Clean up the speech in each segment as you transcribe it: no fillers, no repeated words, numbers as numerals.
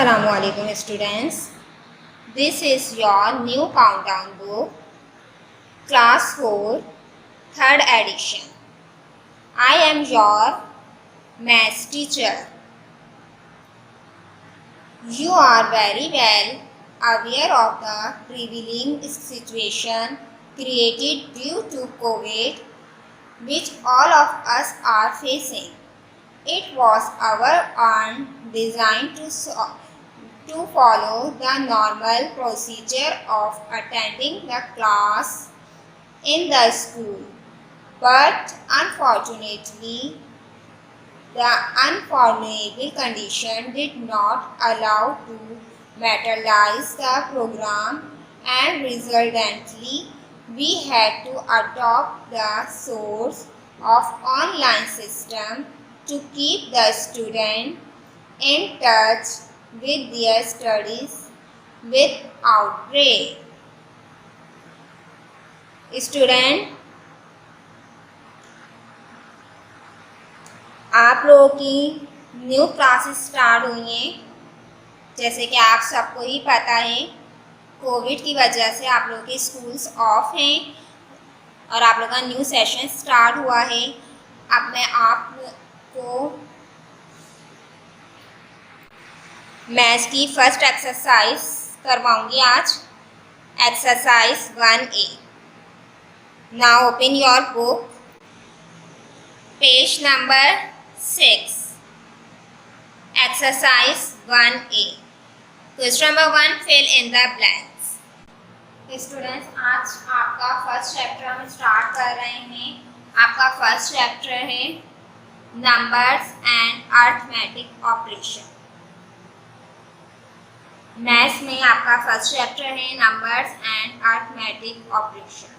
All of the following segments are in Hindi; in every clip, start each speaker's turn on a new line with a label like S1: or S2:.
S1: Assalamualaikum students. This is your new countdown book, Class 4, 3rd edition. I am your maths teacher. You are very well aware of the prevailing situation created due to COVID, which all of us are facing. It was our own design to follow the normal procedure of attending the class in the school. But unfortunately, the unfavorable condition did not allow to materialize the program, and resultantly we had to adopt the source of online system to keep the student in touch with their studies without break. Student, आप लोगों की न्यू क्लासेस स्टार्ट हुई हैं। जैसे कि आप सबको ही पता है, कोविड की वजह से आप लोगों के स्कूल्स ऑफ हैं और आप लोगों का न्यू सेशन स्टार्ट हुआ है। अब मैं आपको मैथ्स की फर्स्ट एक्सरसाइज करवाऊंगी आज, exercise 1A। Now open your book, page number 6, exercise 1A। Question number 1, fill in the blanks. Students, आज आपका फर्स्ट चैप्टर हम स्टार्ट कर रहे हैं। आपका फर्स्ट चैप्टर है numbers and arithmetic operation. Maths में आपका फर्स्ट चैप्टर है नंबर्स एंड अरिथमेटिक ऑपरेशन।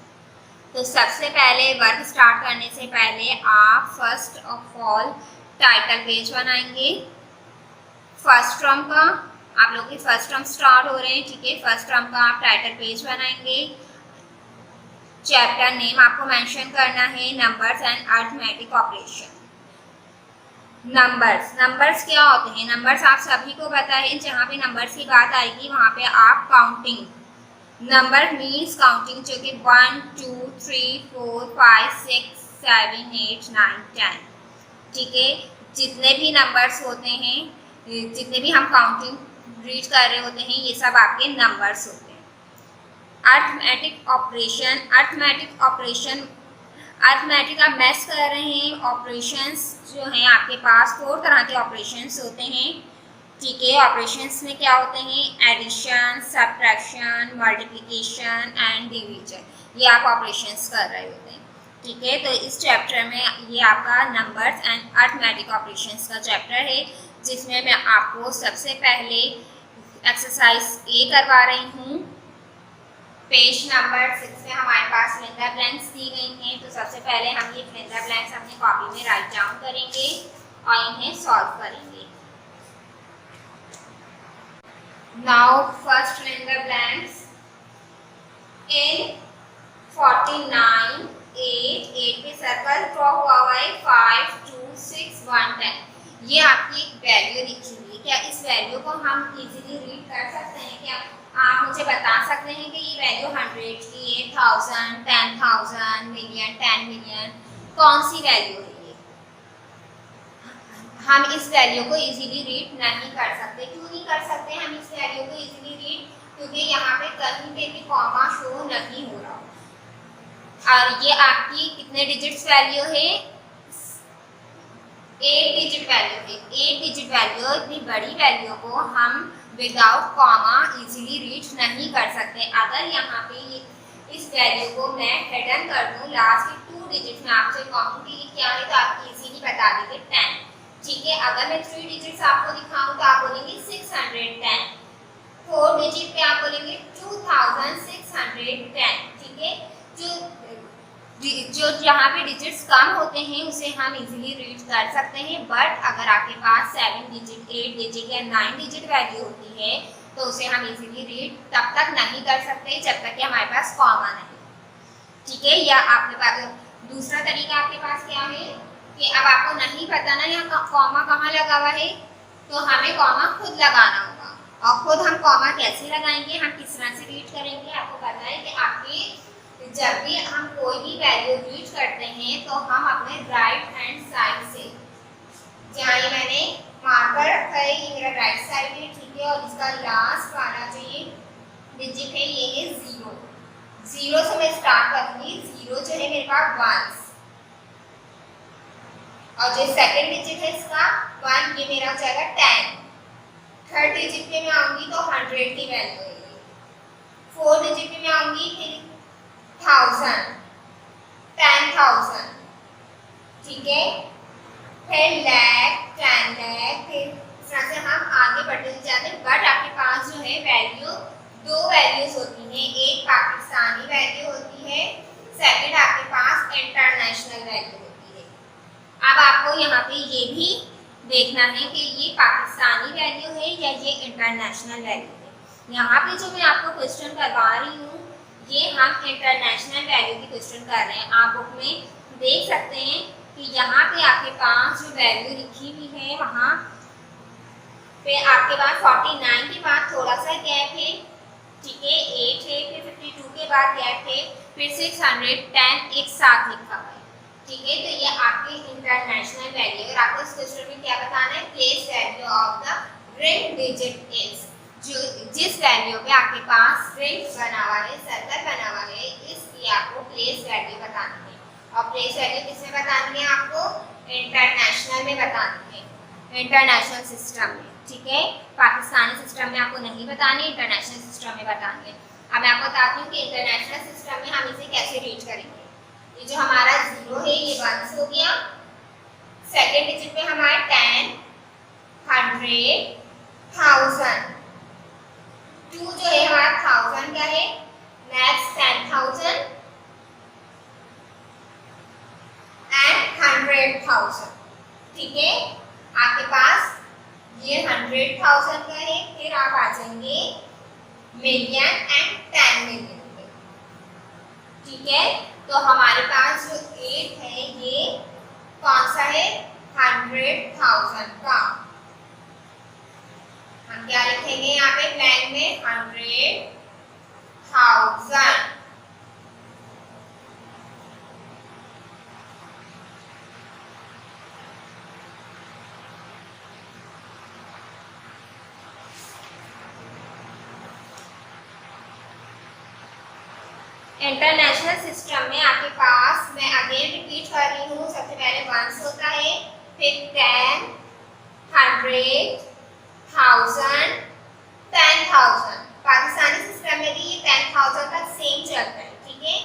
S1: तो सबसे पहले वर्क स्टार्ट करने से पहले आप first of all title page बनाएंगे फर्स्ट टर्म का। आप लोग की फर्स्ट टर्म स्टार्ट हो रहे हैं, ठीक है। फर्स्ट टर्म का आप टाइटल पेज बनाएंगे। चैप्टर नेम आपको मेंशन करना है, numbers and arithmetic operation. Numbers क्या होते हैं? नंबर्स आप सभी को पता है, जहाँ पे नंबर्स की बात आएगी वहाँ पे आप काउंटिंग, नंबर मीन्स काउंटिंग, जो कि 1 2 3 4 5 6 7 8 9 10, ठीक है। जितने भी नंबर्स होते हैं, जितने भी हम काउंटिंग रीड कर रहे होते हैं, ये सब आपके नंबर्स होते हैं। अरिथमेटिक ऑपरेशन, अरिथमेटिक आप मैथ्स कर रहे हैं। ऑपरेशंस जो हैं आपके पास 4 तरह के ऑपरेशंस होते हैं, ठीक है। ऑपरेशंस में क्या होते हैं? Addition, subtraction, multiplication and division, ये आप ऑपरेशंस कर रहे होते हैं, ठीक है। तो इस चैप्टर में ये आपका नंबर्स एंड अरिथमेटिक ऑपरेशंस का चैप्टर है, जिसमें मैं आपको सबसे पहले एक्सरसाइज ए करवा रही हूँ। पेज नंबर 6 में हमारे पास फिल इन द ब्लैंक्स दी गई हैं। तो सबसे पहले हम ये फिल इन द ब्लैंक्स अपनी कॉपी में राइट डाउन करेंगे और इन्हें सॉल्व करेंगे। Now first fill in the blanks. In 49 8 पे सर्कल ड्रॉ हुआ है, 5 2 6 1 10। ये आपकी एक वैल्यू लिखी हुई है। क्या इस वैल्यू को हम इजीली रीड कर सकते हैं? क्या आप मुझे बता सकते हैं कि ये वैल्यू 100 की है, 1000, 10,000, मिलियन, 10 मिलियन, कौन सी वैल्यू है ये? हम इस वैल्यू को इजीली रीड नहीं कर सकते। क्यों नहीं कर सकते हम इस वैल्यू को इजीली रीड? क्योंकि यहाँ पे कहीं पे भी कॉमा शो नहीं हो रहा। और ये आपकी कितने डिजिट्स वैल्यू है? 8 डिजिट वैल्यू है। 8 डिजिट वैल्यू, इतनी बड़ी वैल्यू को हम विदाउट कॉमा इजीली रीच नहीं कर सकते। अगर यहाँ पे इस वैल्यू को मैं हिडन कर दूँ, लास्ट के 2 डिजिट में आपसे कहूँगी कि क्या है, तो आप इजीली बता देंगे 10, ठीक है। अगर मैं 3 डिजिट्स आपको दिखाऊँ तो आप बोलेंगे 610। 4 डिजिट पे आप बोलेंगे 2610, ठीक है। जो जहाँ पे डिजिट्स कम होते हैं उसे हम इजीली रीड कर सकते हैं। बट अगर आपके पास 7 डिजिट, 8 डिजिट या 9 डिजिट वैल्यू होती है तो उसे हम इजीली रीड तब तक नहीं कर सकते जब तक कि हमारे पास कॉमा नहीं, ठीक है। या आपके पास दूसरा तरीका आपके पास क्या है कि अब आपको नहीं पता ना यहाँ कॉमा कहाँ लगा हुआ है, तो हमें कॉमा खुद लगाना होगा। और खुद हम कॉमा कैसे लगाएंगे, हम किस तरह से रीड करेंगे, आपको पता है कि आपके जब भी हम कोई भी वैल्यू रीड करते हैं तो हम अपने राइट हैंड साइड से, जहाँ ये मैंने मार्कर रखा है ये मेरा राइट साइड है, ठीक है, और इसका लास्ट वाला जो ये डिजिट है ये है 0। 0 से मैं स्टार्ट करूंगी, 0 जो है मेरे पास 1, और जो सेकंड डिजिट है इसका 1, ये मेरा हो जाएगा 10। थर्ड डिजिट पे मैं आऊंगी तो 100 की वैल्यू है ये। फोर्थ डिजिट पे मैं आऊंगी फिर 1000, 10,000, ठीक है, फिर लाख, 10 लाख, फिर इस तरह से हम आगे बढ़ते जाते हैं। बट आपके पास जो है वैल्यू, दो वैल्यूज होती हैं, एक पाकिस्तानी वैल्यू होती है, सेकंड आपके पास इंटरनेशनल वैल्यू होती है। अब आपको यहाँ पे ये भी देखना है कि ये पाकिस्तानी वैल्यू है या ये इंटरनेशनल वैल्यू है। यहाँ पे जो मैं आपको क्वेश्चन करवा रही हूँ ये हम इंटरनेशनल वैल्यू की क्वेश्चन कर रहे हैं। आप बुक में देख सकते हैं कि यहाँ पे आपके पास जो वैल्यू लिखी हुई है वहाँ पे आपके पास 49 के बाद थोड़ा सा गैप है, ठीक है, 8 है, फिर 52 के बाद गैप है, फिर 610 एक साथ लिखा हुआ है, ठीक है। तो ये आपकी इंटरनेशनल वैल्यू है। आपको इस क्वेश्चन में क्या बताना है, place value of the ring digit is, जो जिस वैल्यू पे आपके पास रिंग बना हुआ है, सर्कल बना हुआ है, इसकी आपको प्लेस वैल्यू बतानी है। और प्लेस वैल्यू किसमें बतानी है, आपको इंटरनेशनल में बतानी है, इंटरनेशनल सिस्टम में, ठीक है। पाकिस्तानी सिस्टम में आपको नहीं बतानी, इंटरनेशनल सिस्टम में बतानी है। अब मैं आपको बताती हूँ कि इंटरनेशनल सिस्टम में हम इसे कैसे रीड करेंगे। ये जो हमारा 0 है ये 1 हो गया, सेकेंड डिजिट में हमारा 10, 100, 1000, 2 जो है हमारा 1000 का है, नेक्स्ट 10,000 एंड 100,000, ठीक है। आपके पास ये 100,000 का है, फिर आप आ जाएंगे मिलियन एंड 10 मिलियन पे, ठीक है। तो हमारे पास जो 8 है ये कौन सा है, 100,000 का। हम क्या लिखेंगे यहाँ पे ब्लैंक में, 100,000। इंटरनेशनल सिस्टम में आपके पास, मैं अगेन रिपीट कर रही हूँ, सबसे पहले 1 होता है, फिर 10, 100, 1000, 10,000। पाकिस्तानी सिस्टम में भी ये 10,000 का सेम चलता है, ठीक है,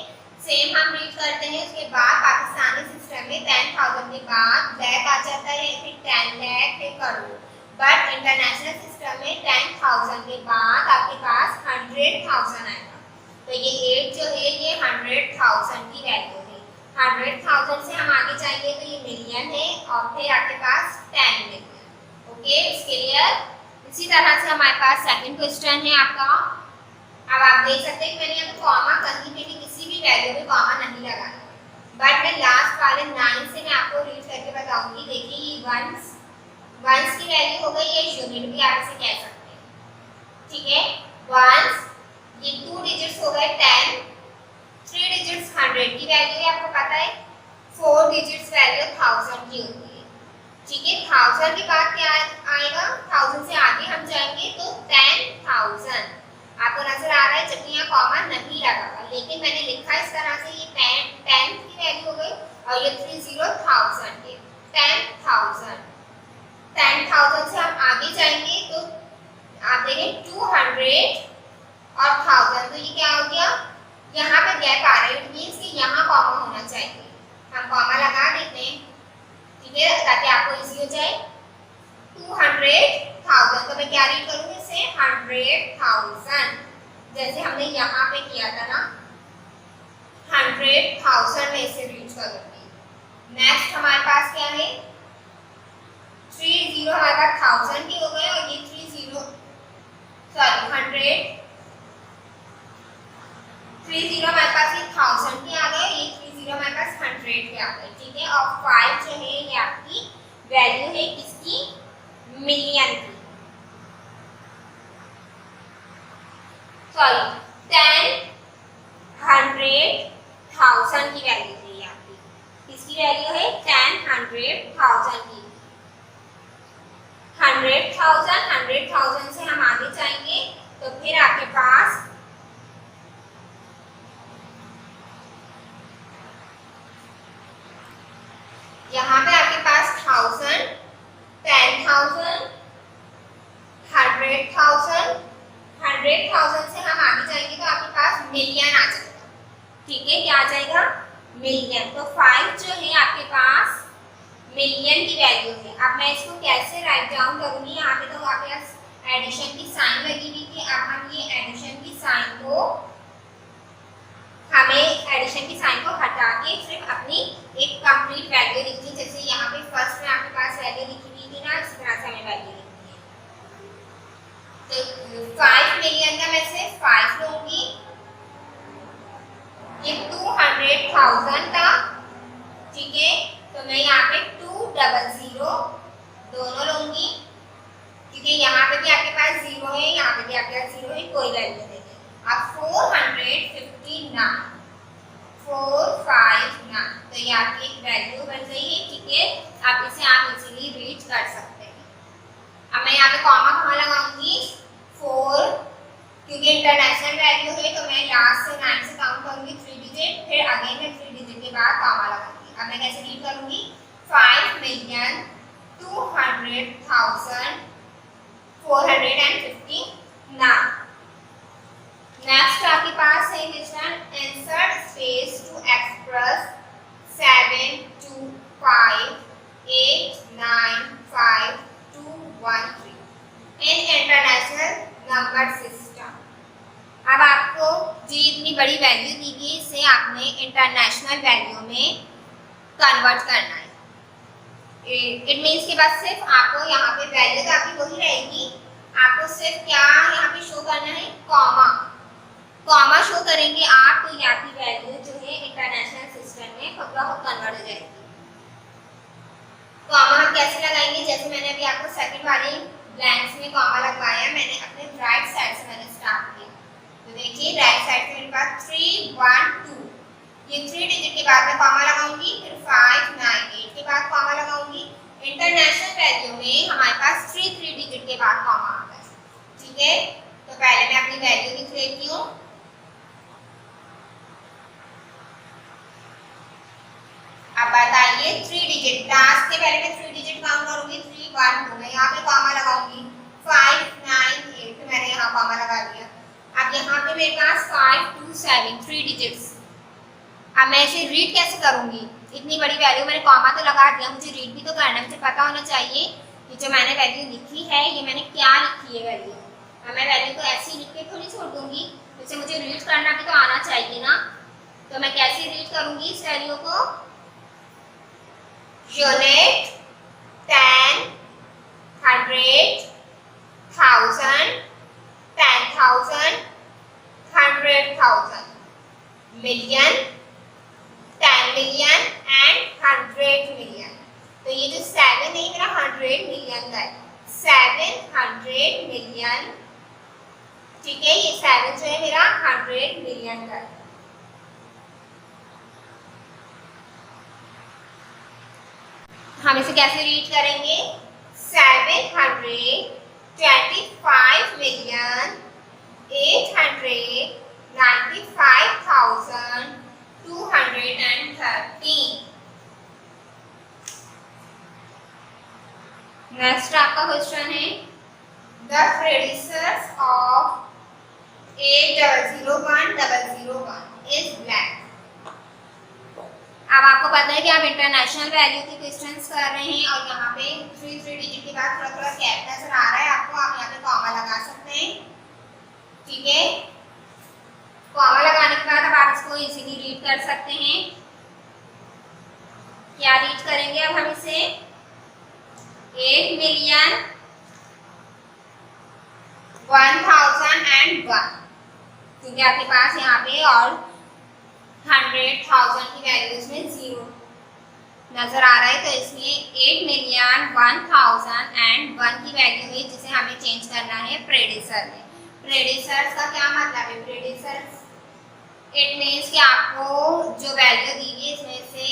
S1: सेम हम रीड करते हैं। उसके बाद पाकिस्तानी सिस्टम में 10,000 के बाद लाख आ जाता है, फिर 10 लाख, फिर करोड़। बट इंटरनेशनल सिस्टम में 10,000 के बाद आपके पास 100,000 आएगा। तो ये 8 जो है ये 100,000 की वैल्यू है। 100,000 से हम आगे जाएंगे तो ये मिलियन है, और फिर आपके पास 10 मिलियन। ओके, इसके लिए इसी तरह से हमारे पास सेकंड क्वेश्चन है आपका। अब आप देख सकते हैं कि मैंने यहाँ कॉमा कहीं पे भी किसी भी वैल्यू में कॉमा नहीं लगाया, बट मैं लास्ट वाले 9 से मैं आपको रीड करके बताऊंगी। देखिए ये वंस की वैल्यू हो गई, ये यूनिट भी आप इसे कह सकते हैं, ठीक है। वंस, ये 2 डिजिट्स हो गए 10, 3 डिजिट्स 100 की वैल्यू है, आपको पता है, 4 डिजिट्स वैल्यू 1000 की होती है, ठीक है। 1000 के बाद क्या आएगा, 1000 से आगे हम जाएंगे तो 10,000। आपको नजर आ रहा है जबकि यहाँ कॉमा नहीं लगा हुआ, लेकिन मैंने लिखा इस तरह से, ये 10 की वैल्यू हो गई, और ये 30,000 के 10,000। 10,000 से हम आगे जाएंगे तो आप देखें 200 और 1000, तो ये क्या हो गया, यहाँ पे गैप आ रहा है, इट मींस कि यहाँ कॉमा होना चाहिए। हम कॉमा लगा देते हैं, ठीक है, ताकि आपको इजी हो जाए। 200,000, तो मैं क्या रीड करूँगी इसे, 100,000, जैसे हमने यहाँ पे किया था ना, 100,000 में इसे रीड करूँगी। नेक्स्ट हमारे पास क्या है, 30 हमारे पास 1000 के हो गए, और ये 30 हमारे पास ये 1000 के आ गए, ये 30 हमारे पास 100 के आ गए, ठीक है। और 5 जो है ये आपकी वैल्यू है किसकी, मिलियन की, सॉरी 10, 100, 1000 की वैल्यू है ये आपकी। इसकी वैल्यू है 10, 100, 1000 की। 100,000 से हम आगे जाएंगे तो फिर आपके पास यहाँ पे आपके पास 1000, 10,000, 100,000, 100,000 से हम आगे जाएंगे तो आपके पास मिलियन आ जाएगा। ठीक है, क्या आ जाएगा? मिलियन। तो 5 जो है आपके पास मिलियन की वैल्यू है। अब मैं इसको कैसे राइट डाउन करूंगी? यहाँ पे तो आपके पास एडिशन की साइन लगी हुई थी। अब हम ये एडिशन की साइन को हटा के सिर्फ अपनी एक कंप्लीट वैल्यू लिखनी। जैसे यहाँ पे फर्स्ट में आपके पास वैल्यू लिखी हुई थी ना, इस तरह से हमें वैल्यू लिखनी है। तो 5 मिलियन का मैं सिर्फ 5 लूंगी। ये 200,000 था। ठीक है, तो मैं यहाँ पे 200 दोनों लूंगी, क्योंकि यहाँ पे भी आपके पास 0 है, यहाँ पे भी आपके पास 0 है, कोई वैल्यू नहीं है। अब 459, 459, तो ये आपकी एक वैल्यू बन गई है। ठीक है, अब इसे आप इजीली रीड कर सकते हैं। अब मैं यहाँ पे कॉमा कहाँ लगाऊंगी? 4, क्योंकि इंटरनेशनल वैल्यू है तो मैं लास्ट से 9 से काउंट करूंगी 3 डिजिट, फिर अगेन मैं 3 डिजिट के बाद कॉमा लगाऊंगी। अब मैं कैसे रीड करूंगी? 5,200,459। नेक्स्ट आपके पास है question, insert space to express 725895213 in international number system. अब आपको जी इतनी बड़ी वैल्यू दी गई, इसे आपने इंटरनेशनल वैल्यू में कन्वर्ट करना है। इट मीन्स के बाद सिर्फ आपको यहाँ पे वैल्यू तो आपकी वही रहेगी, आपको सिर्फ क्या यहाँ पे शो करना है? कॉमा शो करेंगे आप, तो यहाँ की वैल्यू जो है इंटरनेशनल सिस्टम में खुद ब खुद कन्वर्ट हो जाएगी। कॉमा हम कैसे लगाएंगे? जैसे मैंने अभी आपको सेकंड वाली ब्लैंक्स में कॉमा लगवाया, मैंने अपने राइट साइड से मैंने स्टार्ट किया। तो देखिए राइट साइड से मेरे पास 3, 1, 2, ये 3 डिजिट के बाद मैं कॉमा लगाऊंगी, फिर 5, 9, 8 के बाद कॉमा लगाऊंगी। इंटरनेशनल वैल्यू में हमारे पास 3 डिजिट के बाद कॉमा आता है। ठीक है, तो पहले मैं अपनी वैल्यू लिख लेती हूँ। अब बताइए 3 डिजिट, लास्ट के पहले मैं 3 डिजिट काउंट करूंगी, 3, 1, 2, मैं यहाँ पे कॉमा लगाऊंगी, 5, 9, 8, तो मैंने यहाँ कॉमा लगा दिया। अब यहाँ पे मेरे पास 5, 2, 7, 3 डिजिट्स। अब मैं इसे रीड कैसे करूंगी? इतनी बड़ी वैल्यू मैंने कॉमा तो लगा दिया, मुझे रीड भी तो करना है, मुझे पता होना चाहिए कि जो मैंने वैल्यू लिखी है ये मैंने क्या लिखी है वैल्यू। अब मैं वैल्यू को ऐसे ही लिख के थोड़ी छोड़ दूंगी, इसे मुझे रीड करना भी तो आना चाहिए ना। तो मैं कैसे रीड करूंगी इस वैल्यू को? Unit, 10, 100, 1000, 10,000, 100,000, million, 10 million and 100 million. तो ये जो 7 है मेरा 100 मिलियन का है, 700 मिलियन। ठीक है, ये 7 जो है मेरा 100 मिलियन का है। हम इसे कैसे रीड करेंगे? 725,895,213। नेक्स्ट आपका क्वेश्चन है, द प्रेडिसेस ऑफ 8001001 इज ब्लैक। अब आपको पता है कि आप इंटरनेशनल वैल्यू के क्वेश्चंस कर रहे हैं और यहाँ पे 3 डिजिट के बाद थोड़ा थोड़ा गैप नजर आ रहा है आपको, आप यहाँ पे कॉमा लगा सकते हैं। ठीक है, कॉमा लगाने के बाद अब आप इसको इजीली रीड कर सकते हैं। क्या रीड करेंगे अब हम इसे? 8,001,001, क्योंकि आपके पास यहाँ पे और 100,000 की वैल्यूज में 0 नजर आ रहा है, तो इसलिए 8,001,001 की वैल्यू है जिसे हमें चेंज करना है प्रेडिसर में। प्रेडिसर्स का क्या मतलब है? प्रेडिसर्स इट मीन्स कि आपको जो वैल्यू दी है इसमें से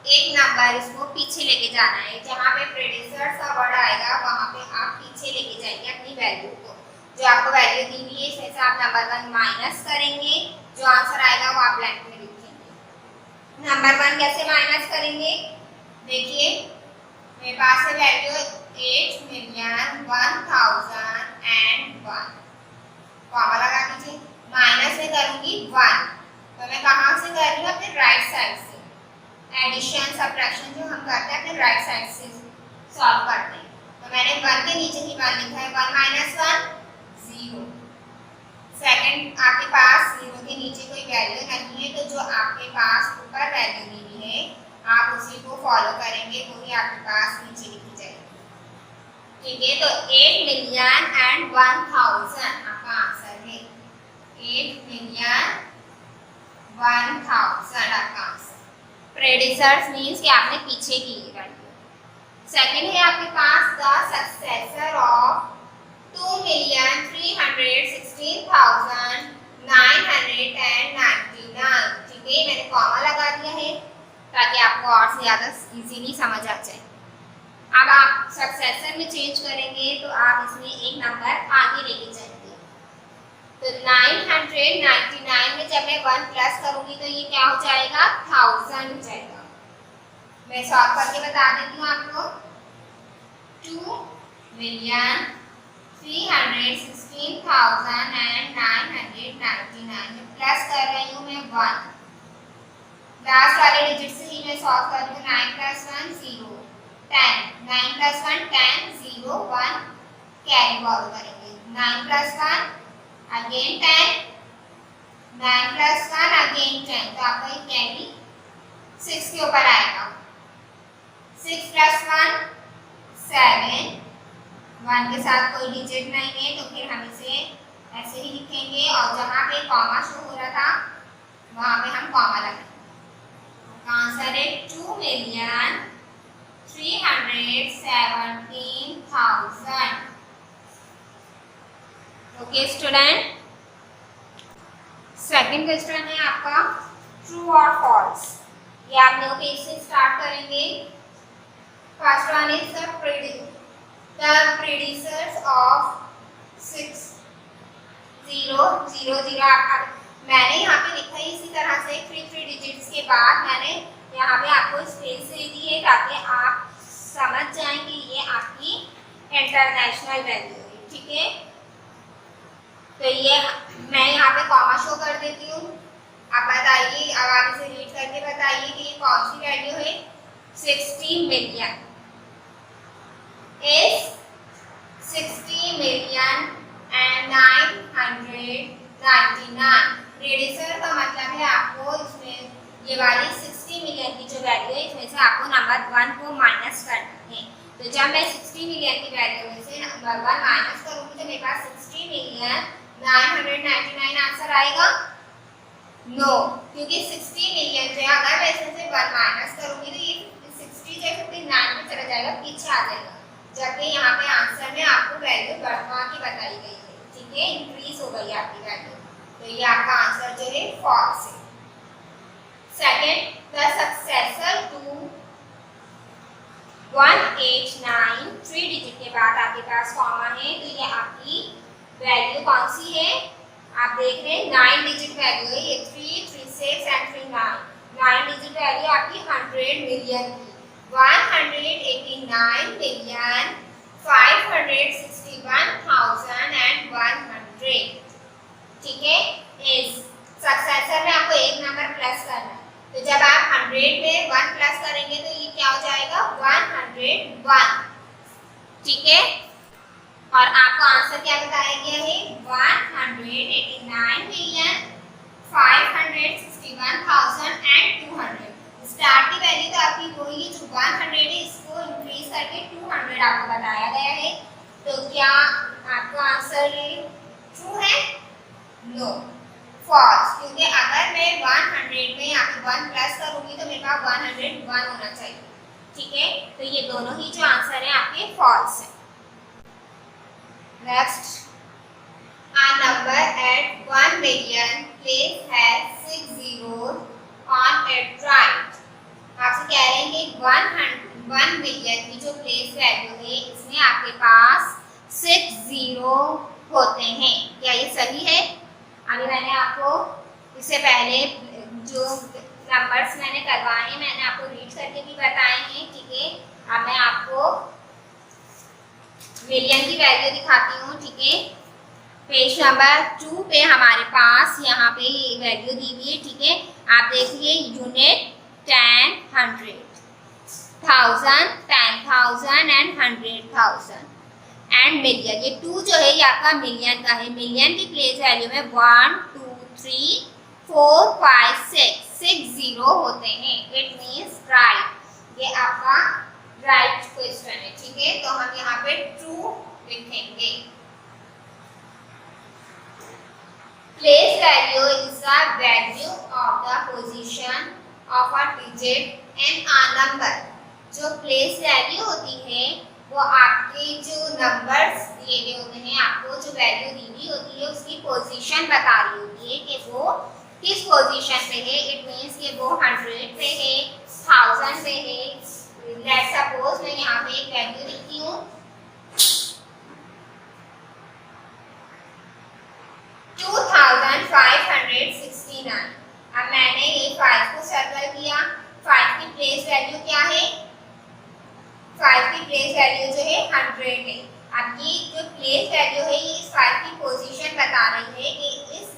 S1: एक नंबर इसको पीछे लेके जाना है। जहाँ पे प्रेडिसर्स का वर्ड आएगा वहाँ पे आप पीछे लेके जाएंगे अपनी वैल्यू को। जो आपको वैल्यू दी हुई है इसमें से आप नंबर 1 माइनस करेंगे, जो आंसर आएगा वो आप ब्लैंक में लिखेंगे। नंबर 1 कैसे माइनस करेंगे? देखिए मेरे पास है वैल्यू 8,01,001, कॉमा लगा दीजिए। माइनस में करूंगी 1, तो मैं कहाँ से कर रही हूँ? अपने राइट साइड से। एडिशन सब्ट्रैक्शन जो हम करते हैं अपने राइट साइड से सॉल्व करते हैं। तो मैंने 1 के नीचे ही 1 लिखा है, 1 माइनस 1 0। सेकंड आपके पास 0 के नीचे कोई वैल्यू नहीं है, तो जो आपके पास ऊपर वैल्यू दी हुई है आप उसी को फॉलो करेंगे, वही आपके पास नीचे लिखी जाएगी। ठीक है, तो 8,01,000 आपका आंसर है। 8,01,000 आपका आंसर। प्रेडिसर्स मीन्स कि आपने पीछे की वैल्यू। सेकंड है आपके पास द सक्सेसर ऑफ 2,316,999। ठीक है, मैंने कॉमा लगा दिया है ताकि आपको और से ज़्यादा इजीली समझ आ जाए। अब आप सक्सेसर में चेंज करेंगे तो आप इसमें एक नंबर आगे लेके जाएंगे। तो 999 में जब मैं 1 प्लस करूंगी तो ये क्या हो जाएगा? 1000 हो जाएगा। मैं सॉल्व करके बता देती हूँ आपको। 2,316,999 में प्लस कर रही हूँ मैं 1। लास्ट वाले डिजिट से ही मैं सॉल्व कर रही हूँ। 9 + 1 0, 10, 9 + 1 10, 0 1 कैरी फॉरवर्ड करेंगे। 9 + 1 अगेन 10, 9 + 1 अगेन 10, तो आपका ये कैरी 6 के ऊपर आएगा। 6 + 1 7, 1 के साथ कोई डिजिट नहीं है तो फिर हम इसे ऐसे ही लिखेंगे और जहाँ पे कॉमा शो हो रहा था वहाँ पे हम कॉमा लगाएंगे। आंसर है 2,317,000। ओके स्टूडेंट, सेकंड क्वेश्चन है आपका ट्रू और फॉल्स। ये आप न्यू पेज से स्टार्ट करेंगे। First one is the predecessors of 6000। मैंने यहाँ पे लिखा है इसी तरह से 3 डिजिट्स के बाद मैंने यहाँ पे आपको स्पेस दे दी है ताकि आप समझ जाएं कि ये आपकी इंटरनेशनल वैल्यू है। ठीक है, तो ये मैं यहाँ पे कॉमा शो कर देती हूँ। आप बताइए, अब आप इसे रीड करके बताइए कि ये कौन सी वैल्यू है? 60 मिलियन is 60,999,000। प्रेडिसर का मतलब है आपको इसमें ये वाली 60 मिलियन की जो वैल्यू है इसमें से आपको नंबर 1 को माइनस करना है। तो जब मैं 60 मिलियन की वैल्यू में से नंबर 1 माइनस करूंगी तो मेरे पास 60,999 आंसर आएगा? नो, क्योंकि 60 मिलियन जो है अगर मैं इसमें से 1 माइनस करूंगी तो ये 60 से 59 में चला जाएगा, पीछे आ जाएगा। जबकि यहाँ पे आंसर में आपको वैल्यू बढ़वा के बताई गई है। ठीक है, इंक्रीज हो गई आपकी वैल्यू, तो ये आपका आंसर जो है फॉल्स है। Second, the successor to 189, 3 digit के बाद आपके पास कॉमा है, तो ये आपकी वैल्यू कौन सी है? आप देख रहे हैं 9 डिजिट वैल्यू है ये, 3, 36 एंड 39। 9 डिजिट वैल्यू आपकी 100 मिलियन की। 189,561,100। ठीक है, इस सक्सेसर में आपको एक नंबर प्लस करना है। तो जब आप 100 में 1 प्लस करेंगे तो ये क्या हो जाएगा? 101। ठीक है, और आपको आंसर क्या बताया गया है? 189,561,200। स्टार्ट की वैल्यू तो आपकी वही है जो 100 है, इसको इंक्रीज करके 200 आपको बताया गया है। तो क्या आपका आंसर ट्रू है? नो, फॉल्स, क्योंकि अगर मैं 100 में यहाँ पे 1 प्लस करूंगी तो मेरे पास 101 होना चाहिए। ठीक है, तो ये दोनों ही जो आंसर है आपके फॉल्स है। Next, A number at 1 million place has 6 zeros on its right. आपसे कह रहे हैं कि 1 मिलियन की जो प्लेस वैल्यू है इसमें आपके पास 6 जीरो होते हैं। क्या ये सही है? अभी मैंने आपको इससे पहले जो नंबर्स मैंने करवाए हैं मैंने आपको रीड करके भी बताए हैं, ठीक है। अब मैं आपको मिलियन की वैल्यू दिखाती हूँ, ठीक है। पेज नंबर 2 पे हमारे पास यहाँ पे वैल्यू दी हुई है, ठीक है। आप देखिए यूनिट 10, 100, 1000, 10,000 एंड 100,000 एंड मिलियन। ये 2 जो है ये आपका मिलियन का है। मिलियन की प्लेस वैल्यू में 1, 2, 3, 4, 5, 6 जीरो होते हैं। It means right. ये आपका राइट क्वेश्चन है, ठीक है। तो हम यहाँ पे ट्रू लिखेंगे। Place value is the value of the position of a digit in a number. जो place value होती है वो आपके जो नंबर्स दिए गए होते हैं, आपको जो वैल्यू दी हुई होती है उसकी पोजीशन बता रही होती है कि वो किस पोजीशन पे है। इट मीन्स कि वो 100 पे है, 1000 पे है। लेट्स सपोज मैं यहाँ पे एक वैल्यू लिखती हूँ 2569। अब मैंने ये 5 को सर्कल किया। 5 की प्लेस वैल्यू क्या है? 5 की प्लेस वैल्यू जो है 100 है। अब ये जो प्लेस वैल्यू है ये इस 5 की पोजीशन बता रही है कि इस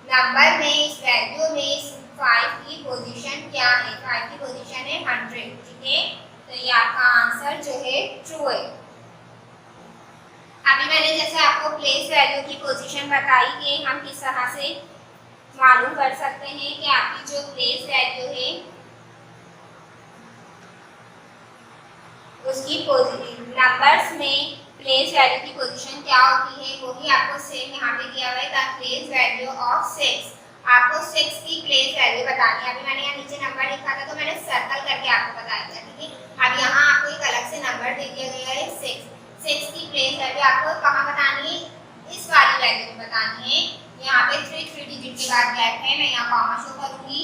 S1: नंबर में, इस वैल्यू में इस 5 की पोजीशन क्या है। 5 की पोजीशन है 100, ठीक है। तो ये आपका आंसर जो है ट्रू है। अभी मैंने जैसे आपको प्लेस वैल्यू की पोजीशन बताई कि हम किस तरह से मालूम कर सकते हैं कि आपकी जो प्लेस वैल्यू है उसकी नंबर्स में प्लेस वैल्यू की पोजीशन क्या होती है वो भी आपको सेम यहाँ पे दिया हुआ है। द प्लेस वैल्यू ऑफ 6, आपको 6 की प्लेस वैल्यू बतानी है। अभी मैंने यहाँ नीचे नंबर लिखा था तो मैंने सर्कल करके आपको बताया था, ठीक है। अब यहाँ आपको एक अलग से नंबर दे दिया गया है 6 की प्लेस वैल्यू आपको कहाँ बतानी है? इस वाली वैल्यू में बतानी है। यहाँ पे 3 डिजिट के बाद गैप है, मैं यहाँ कॉमा शो करूंगी।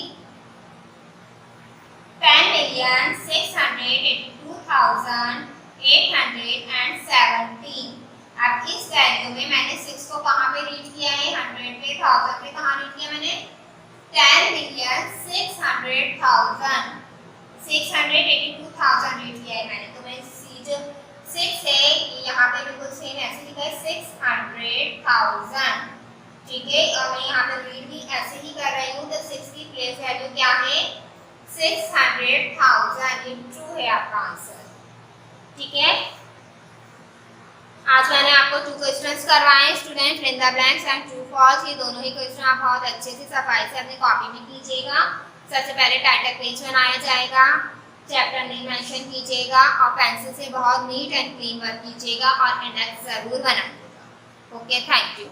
S1: 10,682,817। अब इस वैल्यू में मैंने 6 को कहाँ पे रीड किया है? 100 पे, 1000 पे। कहाँ रीड किया मैंने? 10,600,000, 682,000 रीड किया है मैंने। तो मैं जो 6 है यहाँ पे बिल्कुल सेम ऐसे लिखा है 600,000, ठीक है। और मैं यहाँ पे रीड भी ऐसे ही कर रही हूँ। तो 6 की प्लेस वैल्यू क्या है? 600,000। ये ट्रू है आपका आंसर, ठीक है। आज मैंने आपको 2 क्वेश्चंस करवाए student, fill the blanks and true false. ये दोनों ही क्वेश्चन आप बहुत अच्छे से सफाई से अपनी कॉपी में कीजिएगा। सबसे पहले टाइटल पेज बनाया जाएगा, चैप्टर नेम मेंशन कीजिएगा और पेंसिल से बहुत नीट एंड क्लीन वर्क कीजिएगा और इंडेक्स जरूर बनाइएगा। Okay, thank you.